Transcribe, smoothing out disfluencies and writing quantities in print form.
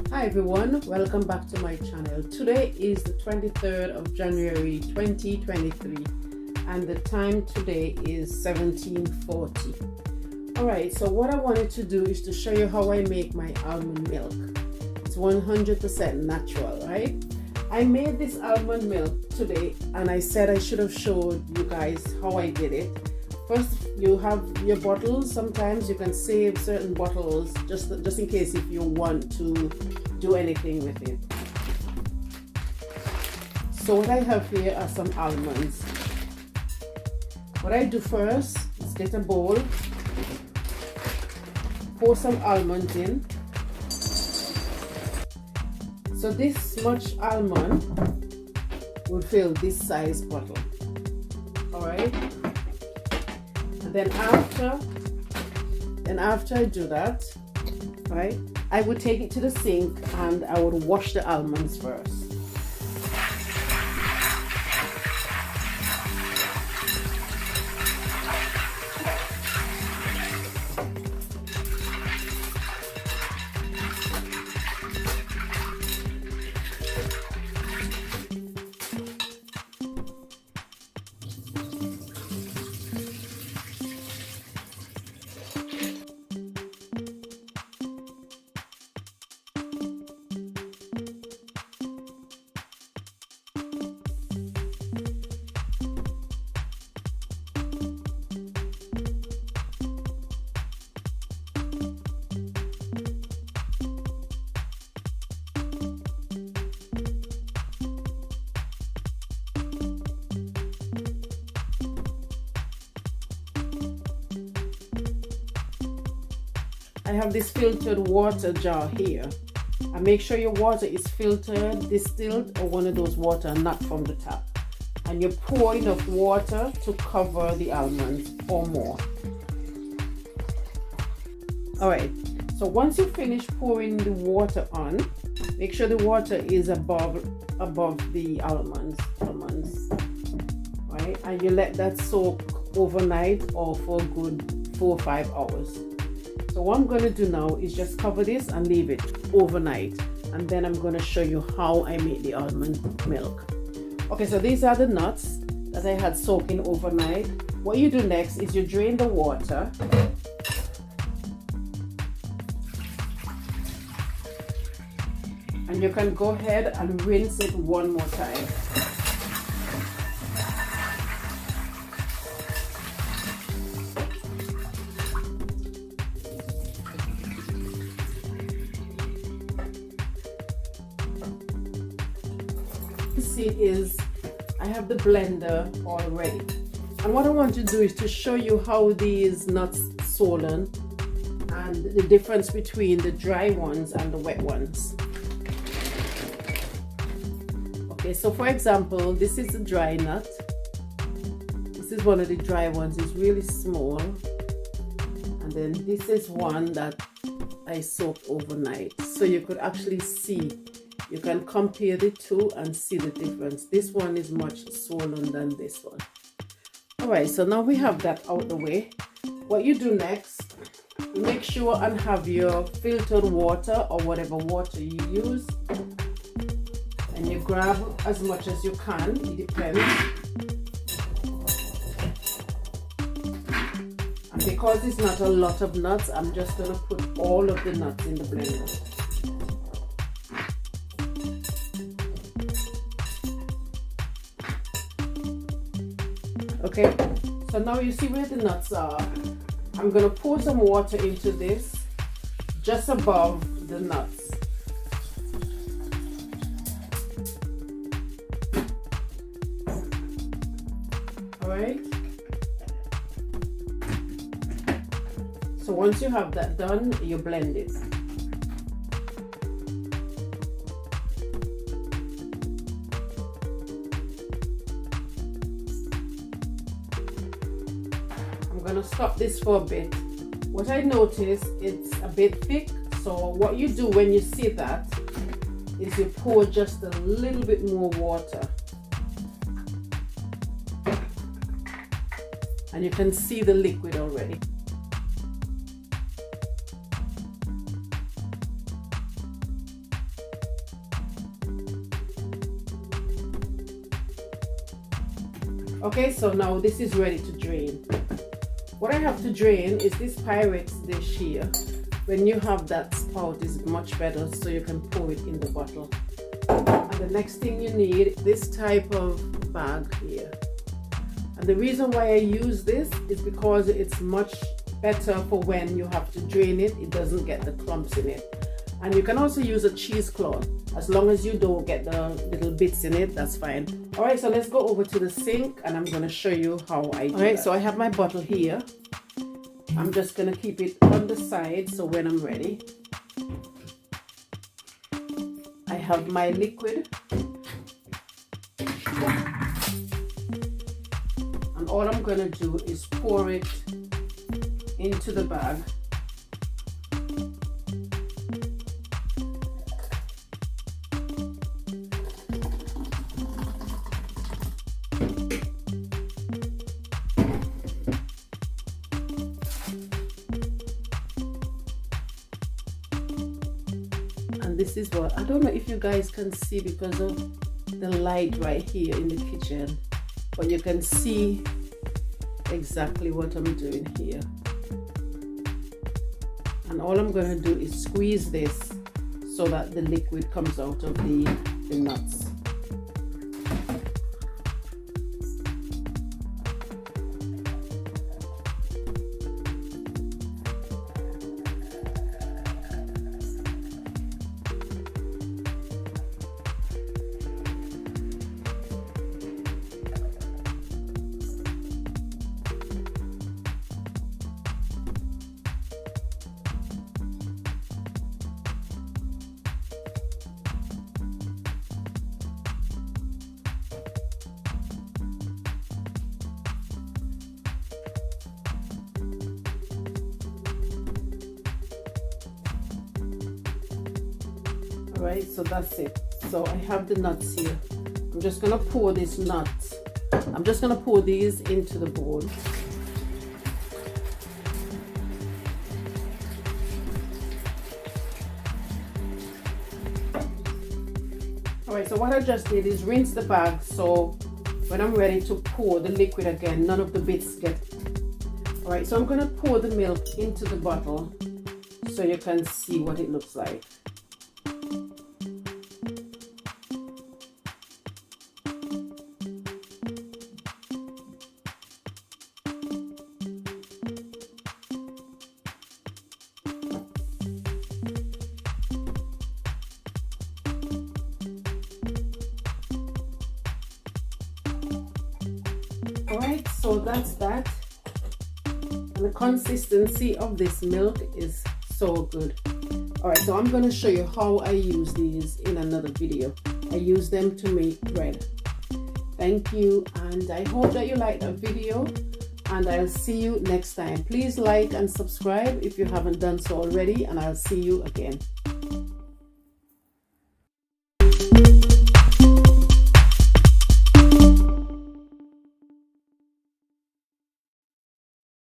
Hi everyone, welcome back to my channel. Today is the 23rd of January 2023 and the time today is 17:40. Alright, so what I wanted to do is to show you how I make my almond milk. It's 100% natural, right? I made this almond milk today and I said I should have showed you guys how I did it. First, you have your bottles. Sometimes you can save certain bottles just in case if you want to do anything with it. So what I have here are some almonds. What I do first is get a bowl, pour some almonds in. So this much almond would fill this size bottle. Alright? And then after I do that, right, I would take it to the sink and I would wash the almonds first. I have this filtered water jar here, and make sure your water is filtered, distilled, or one of those water not from the tap, and you pour enough water to cover the almonds or more. Alright, so once you finish pouring the water on, make sure the water is above the almonds, right? And you let that soak overnight or for a good 4 or 5 hours. So what I'm going to do now is just cover this and leave it overnight, and then I'm going to show you how I make the almond milk. Okay, so these are the nuts that I had soaking overnight. What you do next is you drain the water, and you can go ahead and rinse it one more time. See, is I have the blender already, and what I want to do is to show you how these nuts swollen and the difference between the dry ones and the wet ones. Okay, so for example, this is a dry nut. This is one of the dry ones. It's really small, and then this is one that I soaked overnight, so you could actually see. You can compare the two and see the difference. This one is much swollen than this one. Alright, so now we have that out the way. What you do next, you make sure and have your filtered water or whatever water you use. And you grab as much as you can, it depends. And because it's not a lot of nuts, I'm just going to put all of the nuts in the blender. Okay, so now you see where the nuts are. I'm gonna pour some water into this just above the nuts. All right. So once you have that done, you blend it. I'm gonna stop this for a bit. What I notice, it's a bit thick, so what you do when you see that is you pour just a little bit more water. And you can see the liquid already. Okay, so now this is ready to drain. What I have to drain is this Pyrex dish here. When you have that spout, is much better, so you can pour it in the bottle. And the next thing you need, this type of bag here. And the reason why I use this is because it's much better for when you have to drain it. It doesn't get the clumps in it. And you can also use a cheesecloth. As long as you don't get the little bits in it, that's fine. All right, so let's go over to the sink and I'm gonna show you how I do All right, that. So I have my bottle here. I'm just gonna keep it on the side so when I'm ready. I have my liquid. And all I'm gonna do is pour it into the bag. And this is what, I don't know if you guys can see because of the light right here in the kitchen, but you can see exactly what I'm doing here. And all I'm going to do is squeeze this so that the liquid comes out of the nuts. Right, so that's it. So I have the nuts here. I'm just gonna pour these nuts. I'm just gonna pour these into the bowl. All right, so what I just did is rinse the bag, so when I'm ready to pour the liquid again, none of the bits get. All right, so I'm gonna pour the milk into the bottle so you can see what it looks like. Alright, so that's that. And the consistency of this milk is so good. Alright, so I'm going to show you how I use these in another video. I use them to make bread. Thank you, and I hope that you liked that video, and I'll see you next time. Please like and subscribe if you haven't done so already, and I'll see you again.